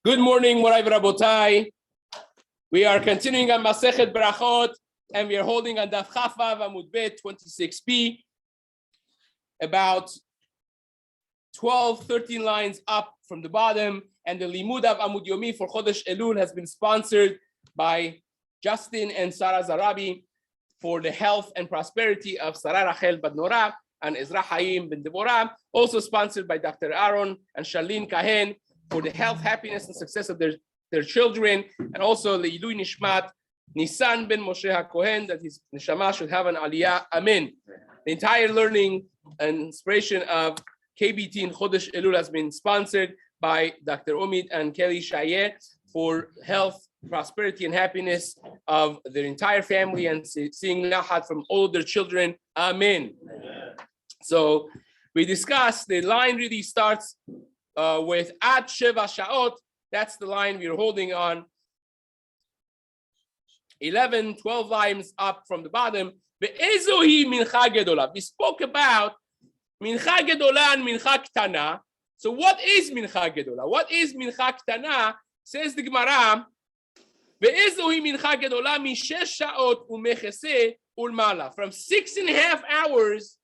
Good morning, Morai Rabotai. We are continuing on Masechet Berachot, and we are holding on Daf Chavav Amud 26b, about 12, 13 lines up from the bottom. And the Limud of Amud Yomi for Chodesh Elul has been sponsored by Justin and Sarah Zarabi for the health and prosperity of Sarah Rachel Bad Nora and Ezra Haim Ben Deborah, also sponsored by Dr. Aaron and Shalin Kahen for the health, happiness, and success of their children, and also Leilui Nishmat Nisan Ben Moshe HaKohen, that his neshama should have an aliyah. Amen. The entire learning and inspiration of KBT in Chodesh Elul has been sponsored by Dr. Omid and Kelly Shayeh for health, prosperity, and happiness of their entire family, and seeing Nahat from all of their children. Amen. So we discussed, the line really starts with Ad Sheva Sha'ot. That's the line we're holding on. 11, 12 lines up from the bottom. Ve'ezohi mincha gedola. We spoke about mincha gedola and mincha ktana. So what is mincha gedola? What is mincha ktana? Says the Gemara, ve'ezohi mincha gedola mishesh sha'ot umechese ulmala. From 6.5 hours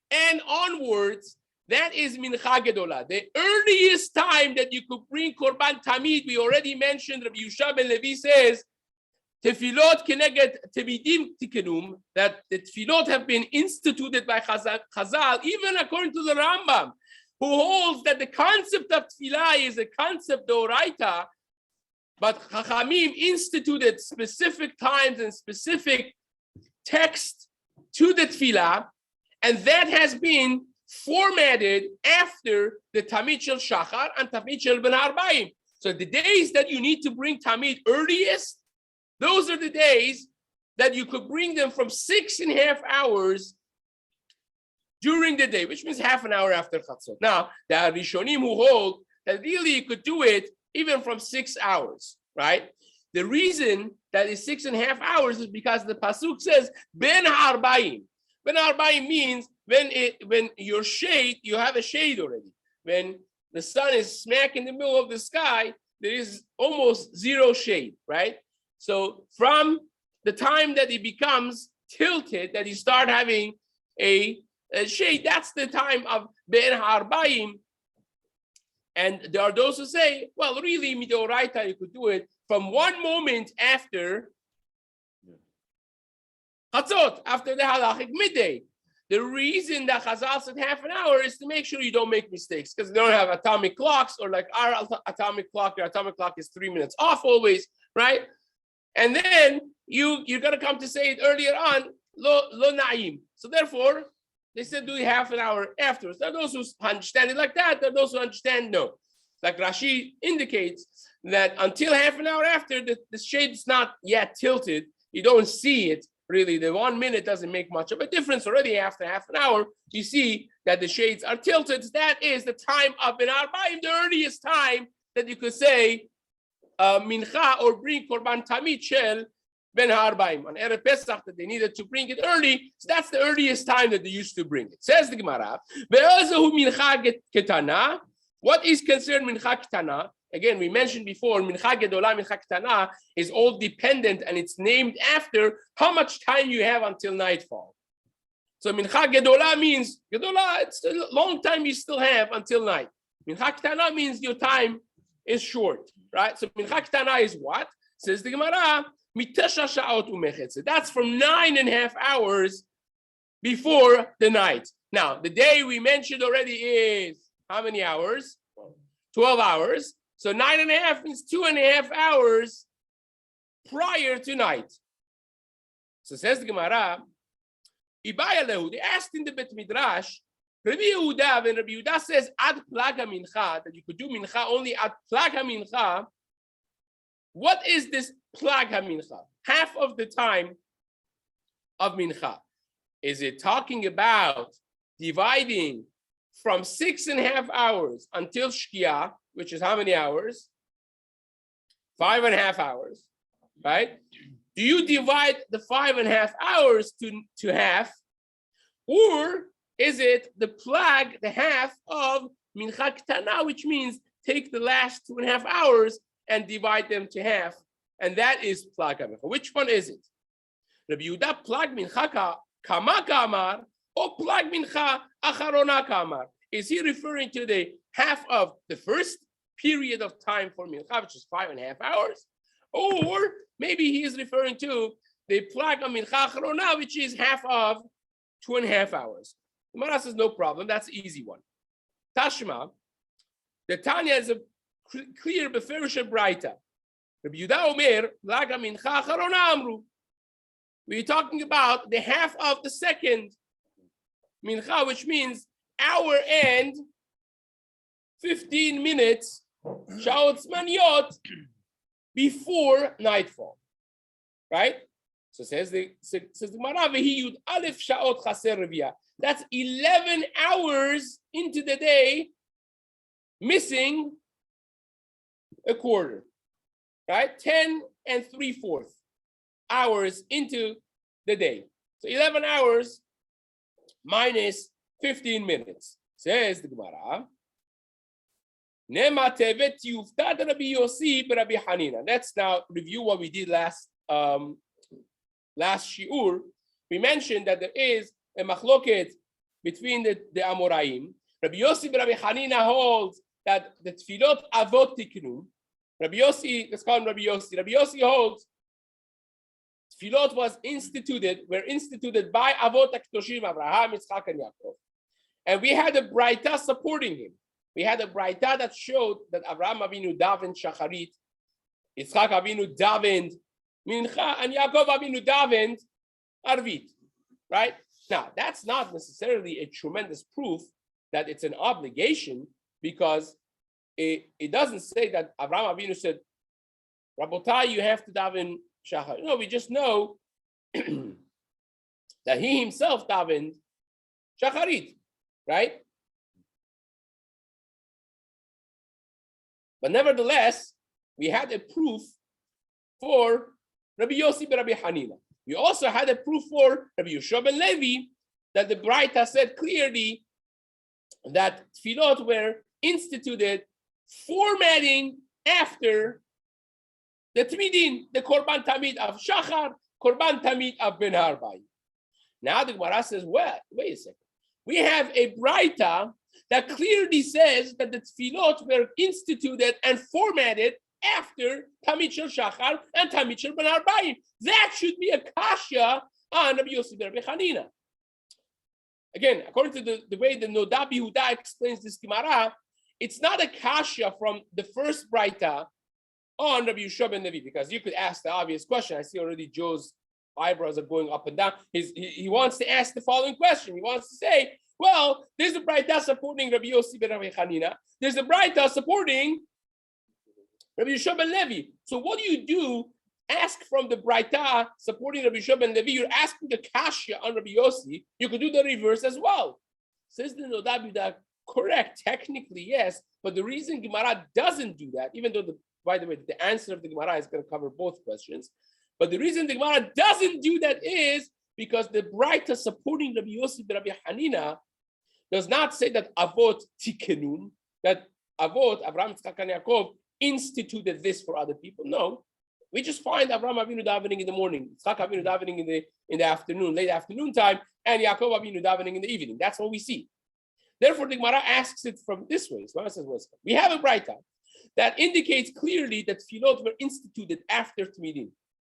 and onwards, that is mincha gedola. The earliest time that you could bring korban tamid, we already mentioned, Rabbi Yusha ben Levi says, tefilot keneged tevidim tikenum, that the tefilot have been instituted by Chazal, even according to the Rambam, who holds that the concept of tefillah is a concept d'oraita, but Chachamim instituted specific times and specific text to the tefillah, and that has been formatted after the Tamid Shel Shachar and Tamid Shel Ben Arbaim. So the days that you need to bring Tamid earliest, those are the days that you could bring them from 6.5 hours during the day, which means half an hour after Chatzot. Now, there are Rishonim who hold that really you could do it even from 6 hours, right? The reason that is 6.5 hours is because the Pasuk says, Ben Arbaim. Ben Arbaim means when your shade, you have a shade already. When the sun is smack in the middle of the sky, there is almost zero shade, right? So from the time that it becomes tilted, that you start having a shade, that's the time of Ben Harbaim. And there are those who say, well, really, midoraita, you could do it from one moment after Chatzot, after the halachic midday. The reason that Chazal said half an hour is to make sure you don't make mistakes, because they don't have atomic clocks, or like our atomic clock. Your atomic clock is 3 minutes off always, right? And then you're gonna come to say it earlier on, lo na'im. So therefore, they said do it half an hour afterwards. There are those who understand it like that. There are those who understand no. Like Rashi indicates that until half an hour after, the shade's not yet tilted. You don't see it. Really, the 1 minute doesn't make much of a difference. Already after half an hour, you see that the shades are tilted. That is the time of Ben Arbaim, the earliest time that you could say mincha or bring korban tamid shel Ben Arbaim. On Erev Pesach, that they needed to bring it early, so that's the earliest time that they used to bring it. Says the Gemara, ve'ezahu mincha ketana. What is considered mincha ketana? Again, we mentioned before, mincha gedola, mincha ketana is all dependent, and it's named after how much time you have until nightfall. So mincha gedola means, gedola, it's a long time you still have until night. Mincha ketana means your time is short, right? So mincha ketana is what? Says the Gemara, mitesha sha'ot umechetze. That's from 9.5 hours before the night. Now, the day we mentioned already is how many hours? 12 hours. So 9.5 means 2.5 hours prior to night. So says the Gemara, Ibayalehu, they asked in the Bet Midrash, Rabbi Yehuda, when Rabbi Yehuda says ad plaga mincha, that you could do mincha only ad plaga mincha, what is this plaga mincha? Half of the time of mincha. Is it talking about dividing from 6.5 hours until Shkia, which is how many hours? 5.5 hours, right? Do you divide the 5.5 hours to half? Or is it the plag, the half of mincha ketana, which means take the last 2.5 hours and divide them to half, and that is plag mincha. Which one is it? Rabbi Yehuda plag mincha kama kamar or plag mincha acharona kamar? Is he referring to the half of the first period of time for mincha, which is 5.5 hours, or maybe he is referring to the plag of mincha acharona, which is half of 2.5 hours? The Gemara says no problem. That's an easy one. Tashma, the Tanya is a clear beferish braita. Rabbi Yehuda Omer plag of mincha acharona amru. We're talking about the half of the second mincha, which means hour and 15 minutes, shaot zmaniyot, before nightfall, right? So says the Gemara, vehi yud alef shaot chaser revia. That's 11 hours into the day, missing a quarter, right? 10 3/4 hours into the day. So 11 hours minus 15 minutes. Says the Gemara, let's now review what we did last shiur. We mentioned that there is a machloket between the Amoraim. Rabbi Yossi Rabbi Hanina holds that the tefillot avot tiknun. Rabbi Yossi, let's call him Rabbi Yossi. Rabbi Yossi holds tefillot were instituted by avot hakdoshim Abraham, Yitzchak, and Yaakov. And we had a braita supporting him. We had a braita that showed that Abraham Avinu davened shacharit, Yitzchak Avinu davened mincha, and Yaakov Avinu davened arvit. Right? Now, that's not necessarily a tremendous proof that it's an obligation, because it doesn't say that Abraham Avinu said, Rabotai, you have to daven shacharit. No, we just know that he himself davened shacharit. Right? But nevertheless, we had a proof for Rabbi Yossi ben Rabbi Hanina. We also had a proof for Rabbi Yehoshua ben Levi that the Braita said clearly that tefillot were instituted formatting after the Tmidin, the Korban Tamid of Shachar, Korban Tamid of Ben Harbai. Now the Gemara says, well, wait a second. We have a Braita that clearly says that the tefillot were instituted and formatted after Tamid Shel Shachar and Tamid Shel Ben Arbayim. That should be a kasha on Rabbi Yossi ben Rabbi Hanina. Again, according to the way the Nodab Yehuda explains this Gemara, it's not a kasha from the first Braita on Rabbi Yehoshua ben Levi, because you could ask the obvious question. I see already Joe's eyebrows are going up and down. He wants to ask the following question. He wants to say, well, there's a Braita supporting Rabbi Yossi ben Rabbi Hanina. There's a Braita supporting Rabbi Yehoshua ben Levi. So what do? Ask from the Braita supporting Rabbi Yehoshua ben Levi. You're asking the kasha on Rabbi Yossi. You could do the reverse as well. Says the Nodab Yehuda, correct, technically yes, but the reason Gemara doesn't do that, even though by the way, the answer of the Gemara is going to cover both questions, but the reason the Gemara doesn't do that is because the Braita supporting Rabbi Yossi ben Rabbi Hanina does not say that Avot Tikenun, that Avot, Abraham, Yitzchak, and Yaakov, instituted this for other people. No, we just find Abraham Avinu davening in the morning, Yitzchak Avinu davening in the afternoon, late afternoon time, and Yaakov Avinu davening in the evening. That's what we see. Therefore, the Gemara asks it from this way. So says, we have a Braita that indicates clearly that tefillot were instituted after Tmidin.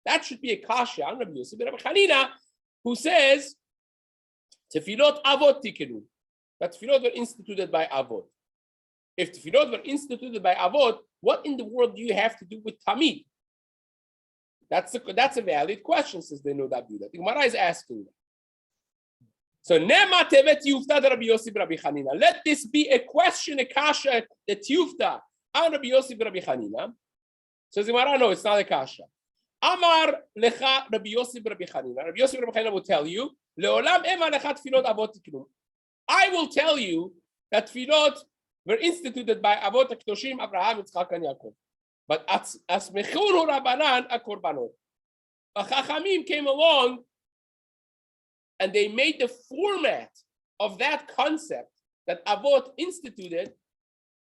That should be a kasha on Rabbi Yossi ben Rabbi Hanina, who says tefillot avot tikenu, that tefillot were instituted by avot. If tefillot were instituted by avot, what in the world do you have to do with tamid? That's a valid question, says the Nodab Yehuda. The Gemara is asking that. So nema tevet yufta Rabbi Yossi ben Rabbi Hanina. Let this be a question, a kasha, that yufta on Rabbi Yossi ben Rabbi Hanina. Says the Gemara, no, it's not a kasha. Amar lecha Rabbi Yossi ben Rabbi Hanina. Rabbi Yossi ben Rabbi Hanina will tell you, leolam ema lecha tefillot avot tiknu. I will tell you that tefillot were instituted by avot hakdoshim Abraham, Yitzchak, and Yaakov. But asmechuru rabanan akorbanot. The Chachamim came along and they made the format of that concept that Avot instituted,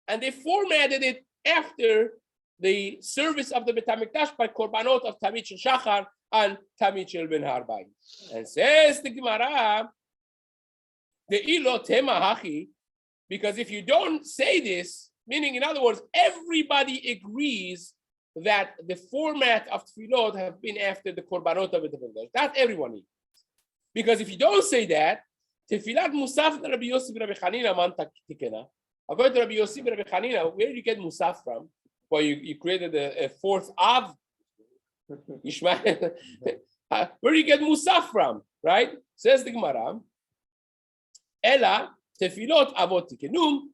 and they formatted it after the service of the Bet HaMikdash by korbanot of Tamid Shel Shachar and Tamid Shel Ben Harbayim. And says the Gemara, the ilo tema hachi, because if you don't say this, meaning in other words, everybody agrees that the format of tefillot have been after the korbanot of the Bet HaMikdash. Not everyone agrees. Because if you don't say that, tefillat musaf Rabbi Yossi ben Rabbi Chanina man tikena. According to Rabbi Yossi ben Rabbi Chanina, where did you get musaf from? Well, you created a fourth Av. Yishmael. Where do you get musaf from? Right? Says the Gemara. Ela tefillot avot tikenum.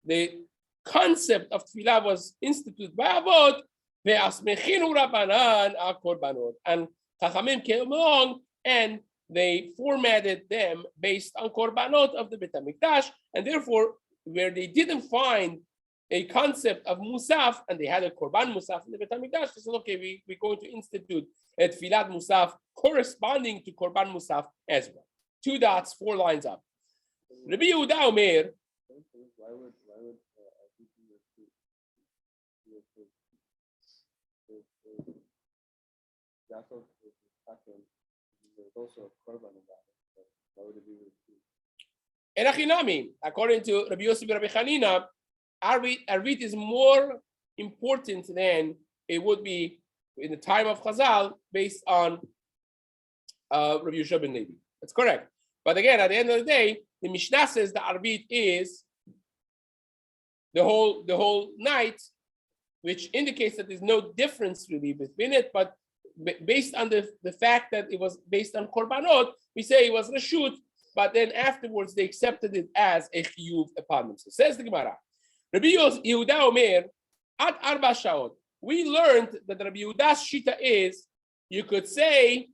The concept of tefillah was instituted by Avot. Ve'asmechinu Rabbanan akorbanot. And Chachamim came along and they formatted them based on korbanot of the Bet HaMikdash, and therefore, where they didn't find a concept of musaf, and they had a korban musaf in the Bet HaMikdash, they said, okay, we're going to institute a tefillat musaf corresponding to korban musaf as well. 2 dots, 4 lines up. Rabbi Yehuda Omer. Why would there's also a korban about it. Why would it be with Erachinami, according to Rabbi Yossi ben Rabbi Chanina, Arvit is more important than it would be in the time of Chazal based on Rabbi Yosha ben Levi. That's correct. But again, at the end of the day, the Mishnah says the Arvit is the whole night, which indicates that there's no difference really between it, but based on the fact that it was based on korbanot, we say it was reshut, but then afterwards they accepted it as a chiyuv upon them. So says the Gemara, Rabbi Yehuda Omer, at arba shaot. We learned that Rabbi Yehuda's shita is you could say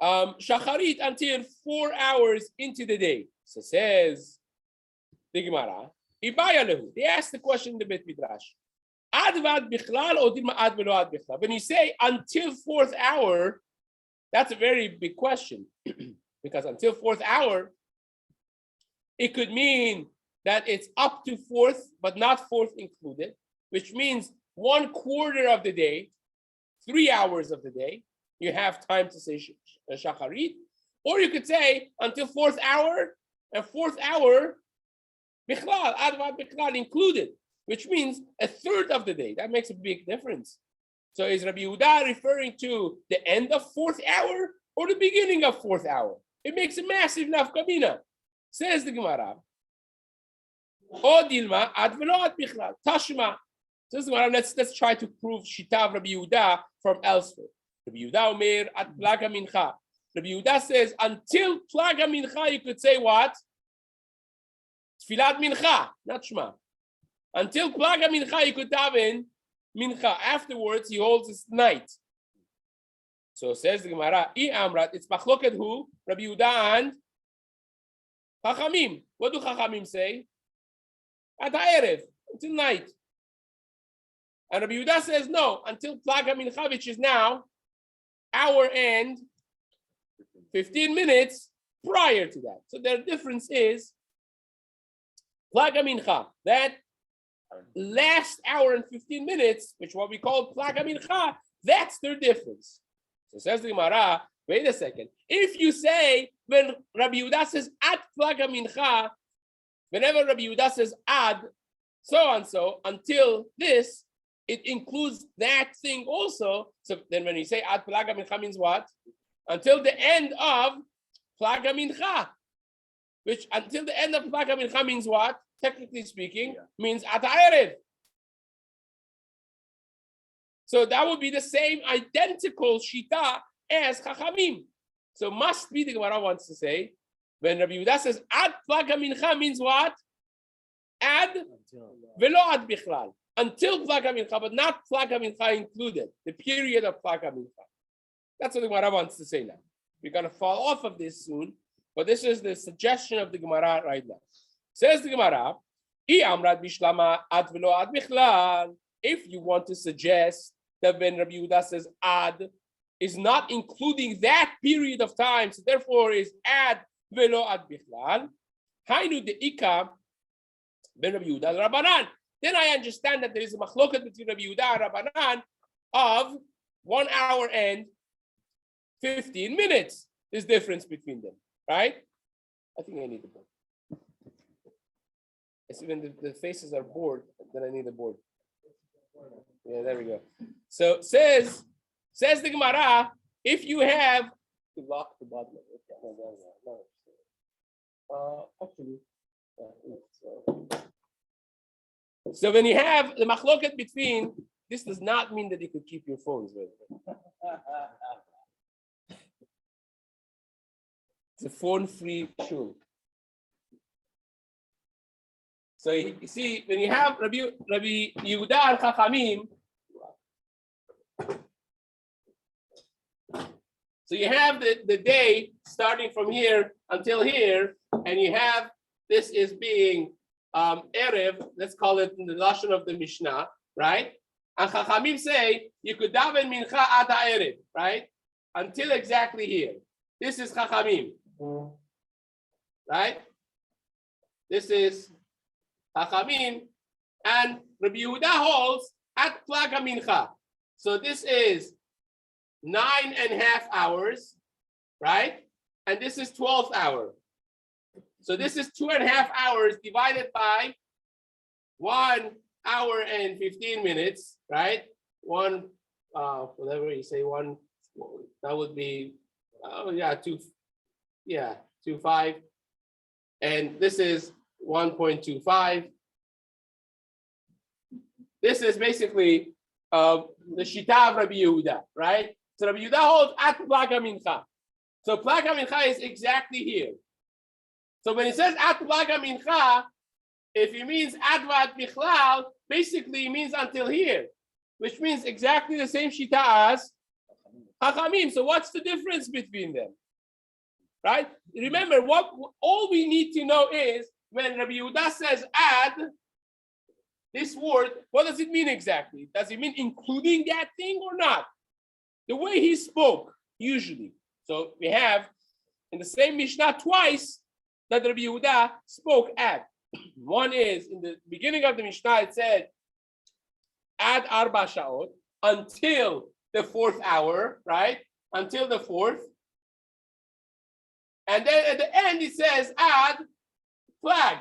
shacharit until 4 hours into the day. So says the Gemara, Ibaya lehu. They asked the question in the Bet Midrash. When you say until 4th hour, that's a very big question. Because until 4th hour, it could mean that it's up to 4th, but not 4th included, which means 1/4 of the day, 3 hours of the day, you have time to say shacharit. Or you could say until 4th hour, and 4th hour, bichlal, advad bichlal included, which means 1/3 of the day. That makes a big difference. So is Rabbi Yehuda referring to the end of 4th hour or the beginning of 4th hour? It makes a massive nafkamina. Says the Gemara. O dilma ad velo ad bichlal tashma. Says the Gemara. Let's try to prove shita of Rabbi Yehuda from elsewhere. Rabbi Yehuda omer at plaga mincha. Rabbi Yehuda says until plaga mincha you could say what? Tfilat mincha, not shma. Until plaga mincha you could daven mincha. Afterwards he holds his night. So says the Gemara, it's machloket who? Rabbi Yehuda and Chachamim. What do Chachamim say? At ha'erev, until night. And Rabbi Yehuda says no, until plaga mincha, which is now hour and 15 minutes prior to that. So their difference is plaga mincha, that last hour and 15 minutes, which what we call plaga mincha, that's their difference. So says the Gemara, wait a second. If you say, when Rabbi Yehuda says ad plaga mincha, whenever Rabbi Yehuda says ad, so and so, until this, it includes that thing also. So then when you say ad plaga mincha means what? Until the end of plaga mincha. Which until the end of plaga mincha means what? Technically speaking, means at ha'erev. So that would be the same identical shita as Chachamim. So must be the Gemara wants to say, when Rabbi Yehuda says ad plaga mincha means what? Ad velo ad bichlal. Until plaga mincha, but not plaga mincha included. The period of plaga mincha. That's what the Gemara wants to say now. We're going to fall off of this soon, but this is the suggestion of the Gemara right now. Says the Gemara, if you want to suggest that when Rabbi Yehuda says ad, is not including that period of time, so therefore is ad velo ad bichlal. Hainu deika ben Rabbi Yehuda Rabbanan. Then I understand that there is a machloket between Rabbi Yehuda and Rabbanan of 1 hour and 15 minutes. There's difference between them, right? I think I need the board. It's even the faces are bored, then I need the board. Yeah, there we go. So says the Gemara, if you have to lock the bottom of it. Actually, so when you have the machloket between, this does not mean that you could keep your phones ready. It's a phone-free shul. So you see, when you have Rabbi Yehuda and Chachamim, so you have the day starting from here until here, and you have this is being Erev, let's call it in the lashon of the Mishnah, right? And Chachamim say you could daven mincha ad ha'erev, right? Until exactly here. This is Chachamim, right? This is Chachamim, and Rabbi Yehuda holds at Plag HaMincha. So this is 9.5 hours, right? And this is 12th hour. So this is 2.5 hours divided by 1 hour and 15 minutes, right? Whatever you say, one, that would be, 2.5. And this is 1.25. This is basically the Shita of Rabbi Yehuda, right? So Rabbi Yehuda holds at Plag HaMincha. So Plag HaMincha is exactly here. So when it says at Plag HaMincha, if it means ad va'ad bichlal, basically it means until here, which means exactly the same Shita as Chachamim. So what's the difference between them? Right? Remember, all we need to know is when Rabbi Yehuda says add this word, what does it mean exactly? Does it mean including that thing or not? The way he spoke, usually. So we have in the same Mishnah twice that Rabbi Yehuda spoke add. One is in the beginning of the Mishnah, it said add arba sha'ot until the 4th hour, right? Until the 4th. And then at the end, it says add flag.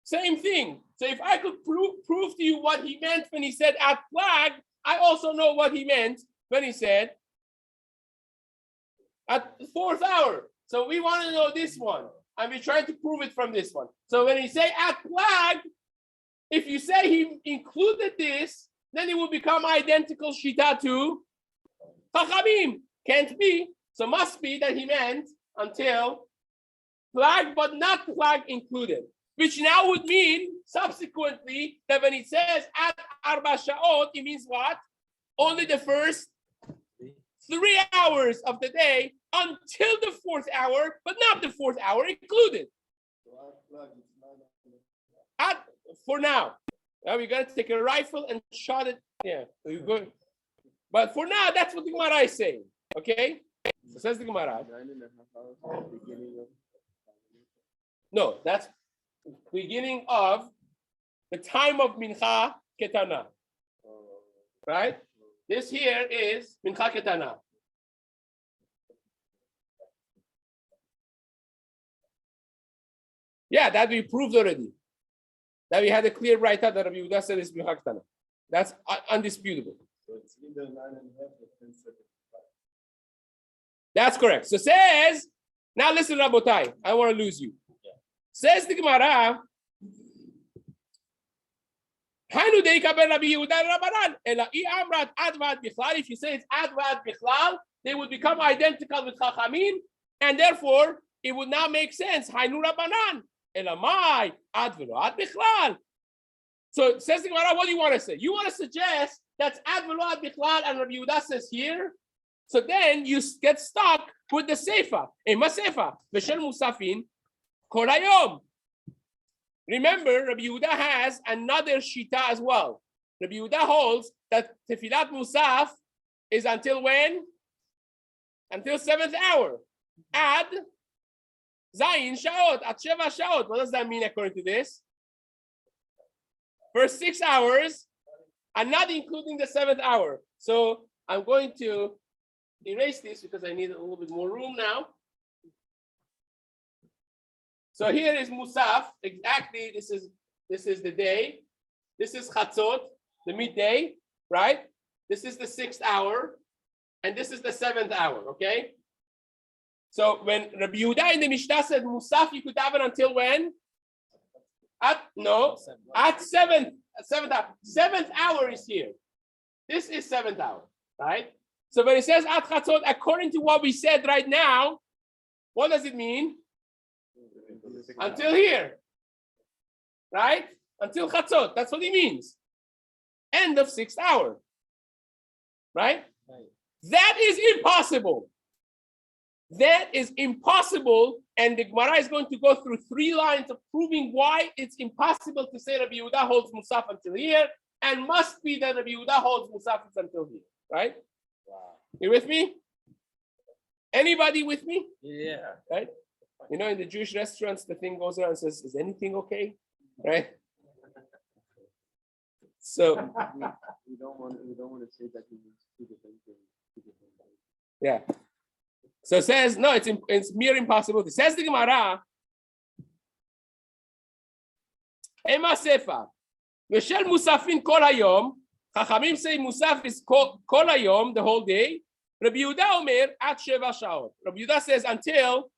Same thing. So if I could prove to you what he meant when he said add flag, I also know what he meant when he said at the 4th hour. So we want to know this one. And we're trying to prove it from this one. So when he say add flag, if you say he included this, then it will become identical shita to Chachamim. Can't be. So must be that he meant until flag, but not flag included. Which now would mean, subsequently, that when it says at arba sha'ot, it means what? Only the first 3 hours of the day until the 4th hour, but not the 4th hour included. For now. Now we got to take a rifle and shot it. Yeah, we're good. But for now, that's what the Gemara is saying. Okay? So says the Gemara. No, that's beginning of the time of Mincha Ketana. Right? This here is Mincha Ketana. Yeah, that we proved already. That we had a clear write out that Rabbi Yehuda said is Mincha Ketana. That's undisputable. So it's either 9.5 or 10 seconds. That's correct. So says, now listen, Rabotai, I want to lose you. Yeah. Says the Gemara, if you say it's ad va'ad bichlal, they would become identical with Chachamim, and therefore it would not make sense. Hainu Rabbanan, elamai ad velo ad bichlal. So says the Gemara, what do you want to say? You want to suggest that's ad velo ad bichlal, and Rabbi Yehuda says here. So then you get stuck with the Seifa. Ema Seifa, B'Shel Musafin, Kol Hayom. Remember, Rabbi Yehuda has another Shita as well. Rabbi Yehuda holds that Tefilat Musaf is until when? Until 7th hour. Ad Zayin Shaot, at Sheva Shaot. What does that mean according to this? First 6 hours, and not including the 7th hour. So I'm going to erase this because I need a little bit more room now. So here is Musaf. Exactly, this is the day. This is Chatzot, the midday, right? This is the 6th hour, and this is the 7th hour, okay? So when Rabbi Yehuda in the Mishnah said Musaf, you could have it until when? At 7th hour. 7th hour is here. This is 7th hour, right? So when it says at Chatzot, according to what we said right now, what does it mean? Until here, right? Until Chatzot. That's what it means. End of 6th hour, right? That is impossible. That is impossible, and the Gemara is going to go through 3 lines of proving why it's impossible to say Rabbi Yehuda holds Musaf until here, and must be that Rabbi Yehuda holds Musaf until here, right? Wow. You with me? Anybody with me? Yeah. Right? You know, in the Jewish restaurants, the thing goes around and says, "Is anything okay?" Right? So we don't want to say that he means 2 different things. Yeah. So it says, no, it's mere impossibility. Says the Gemara, Ema Sefa, Meshel Musafin Kol Hayom, Chachamim say Musaf is Kol Hayom, the whole day. Rabbi Yehuda Omer, At Sheva Shaot. Rabbi Yehuda says, until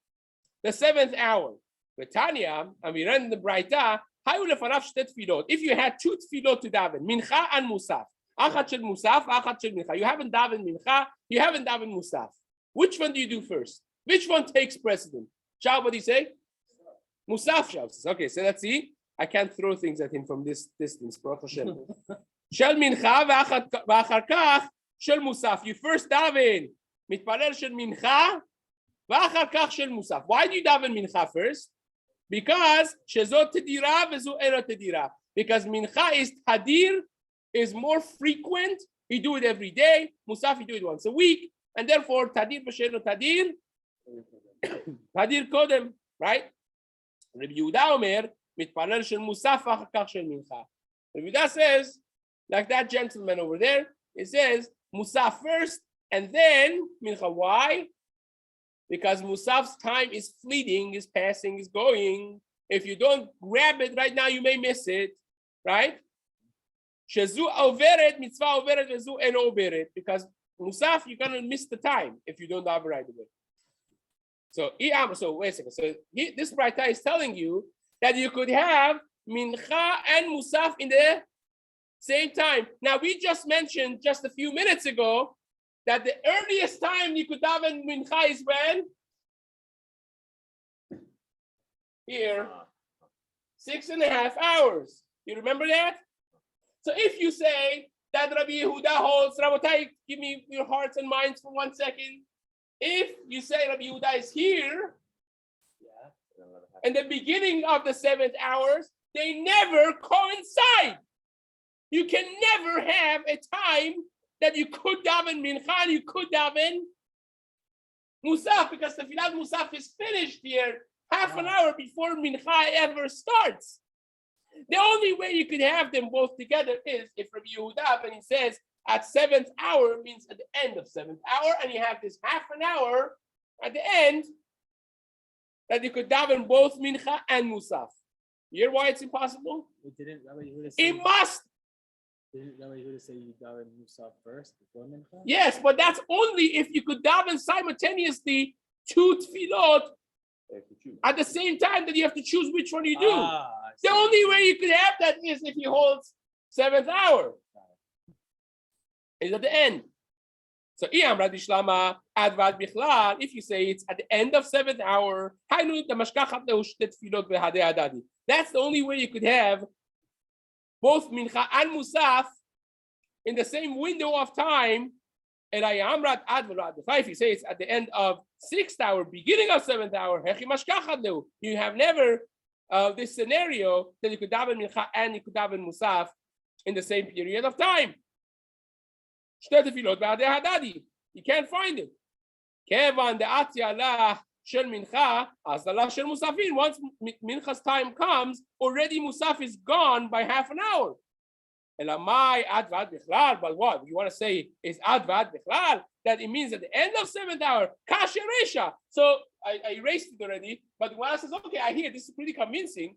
the 7th hour. Betanya, and we read in the Braita, Hayu lefanav shtet tefilot. If you had 2 tefilot to daven, Mincha and Musaf. Achat shel Musaf, achat shel Mincha. You haven't davened Mincha, you haven't davened Musaf. Which one do you do first? Which one takes precedent? Shao, what do you say? Musaf, Shao says. Okay, so let's see. I can't throw things at him from this distance. Baruch Hashem. Shel mincha v'achar kach shel musaf. You first daven mitpalel shel mincha v'achar kach shel musaf. Why do you daven mincha first? Because shezot tedira v'zu eno tedira. Because mincha is tadir, is more frequent. You do it every day. Musaf, you do it once a week. And therefore, tadir b'sheno tadir, tadir kodem, right? Rabbi Yehuda Omer, mitpalel shel musaf v'achar kach shel mincha. Rabbi Yehuda says, like that gentleman over there, it says musaf first and then mincha. Why? Because musaf's time is fleeting, is passing, is going. If you don't grab it right now, you may miss it, right? Shezu overet mitzvah overet vezu en overet, because Musaf, you're gonna miss the time if you don't have it right away. So wait a second. So this Braita is telling you that you could have Mincha and Musaf in the same time. Now we just mentioned just a few minutes ago that the earliest time you could have in Mincha is when? Here, 6.5 hours. You remember that? So if you say that Rabbi Yehuda holds, Rabotai, give me your hearts and minds for 1 second. If you say Rabbi Yehuda is here, in the beginning of the 7th hours, they never coincide. You can never have a time that you could daven mincha, you could daven musaf, because the Tefillat Musaf is finished here half an hour before mincha ever starts. The only way you could have them both together is if Rabbi Yehuda, when he says at 7th hour, means at the end of 7th hour, and you have this half an hour at the end that you could daven both mincha and musaf. You hear why it's impossible? Didn't Rabbi Yehuda say it must. Didn't Rabbi Yehuda say you daven musaf first before mincha? Yes, but that's only if you could daven simultaneously 2 tefillot at the same time that you have to choose which one you do. The only way you could have that is if he holds 7th hour. Is at the end. So if you say it's at the end of 7th hour, that's the only way you could have both mincha and musaf in the same window of time. If you say it's at the end of 6th hour, beginning of 7th hour, you have never this scenario that you could daven mincha and you could daven musaf in the same period of time. Shte tefilot ba'adei hadadi. You can't find it. Kevan de'ati Allah shel mincha, as Allah shel musafin. Once mincha's time comes, already musaf is gone by half an hour. Elamai ad v'ad bichlal. But what you want to say is ad v'ad bichlal? That it means at the end of 7th hour, kasher resha. So I erased it already. But the Gemara says, okay, I hear this is pretty convincing.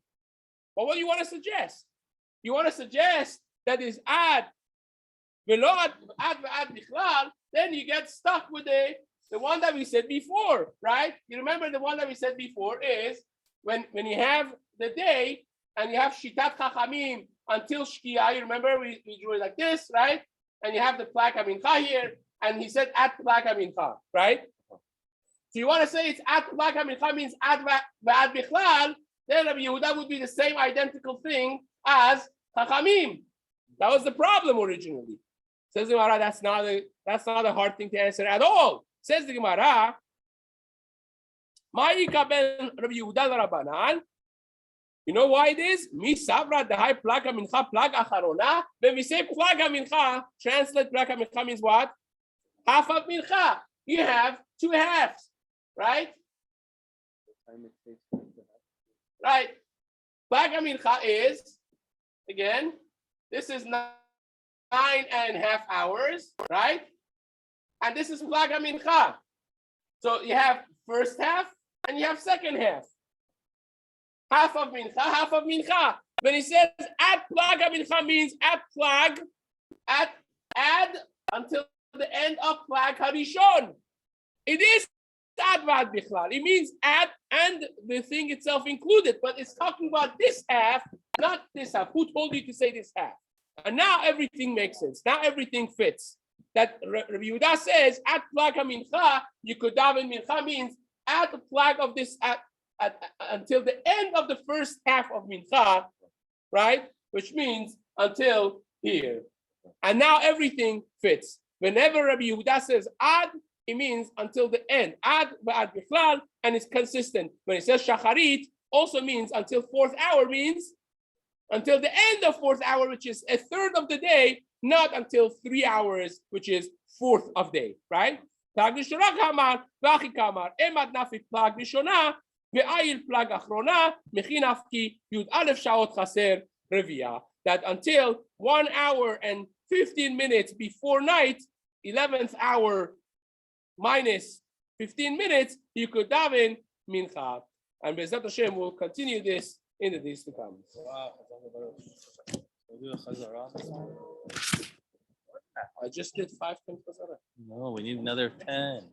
But what do you want to suggest? You want to suggest that is ad v'lo ad v'ad bichlal? Then you get stuck with the one that we said before, right? You remember the one that we said before is when you have the day and you have shitat chachamim until shkia. You remember we drew it like this, right? And you have the plak hamincha here, and he said at plak hamincha, right? So you want to say it's at plak hamincha means ad v'ad bichlal? Then Rabbi Yehuda would be the same identical thing as chachamim. That was the problem originally. Says the Gemara, that's not a hard thing to answer at all. Says the Gemara, you know why it is? Mi savra dehai plag hamincha plag acharona. When we say plag hamincha, translate plag hamincha means what? Half of mincha. You have 2 halves, right? Right. Plag hamincha is, again, this is 9.5 hours, right? And this is plag hamincha. So you have first half and you have second half. Half of mincha, half of mincha. When he says at plag hamincha means at plag, add until the end of plag harishon. It is ad v'ad bichlal. It means add and the thing itself included, but it's talking about this half, not this half. Who told you to say this half? And now everything makes sense. Now everything fits. That Rabbi Yehuda says at plag hamincha, you could daven mincha means at the plag of this until the end of the first half of mincha, right? Which means until here. And now everything fits. Whenever Rabbi Yehuda says ad, it means until the end. Ad v'ad bichlal, and it's consistent. When it says shacharit, also means until 4th hour means until the end of 4th hour, which is 1/3 of the day, not until 3 hours, which is 4th of day, right? Plag rishona kamar, v'achi kamar, emad nafi plag rishona, ve'ayil plag achrona, mechin afki yud alef shaot chaser revia. That until 1 hour and 15 minutes before night, 11th hour minus 15 minutes, you could daven mincha. And Be'ezrat Hashem will continue this in the days to come. Wow. I just did 5 times. No, we need another 10.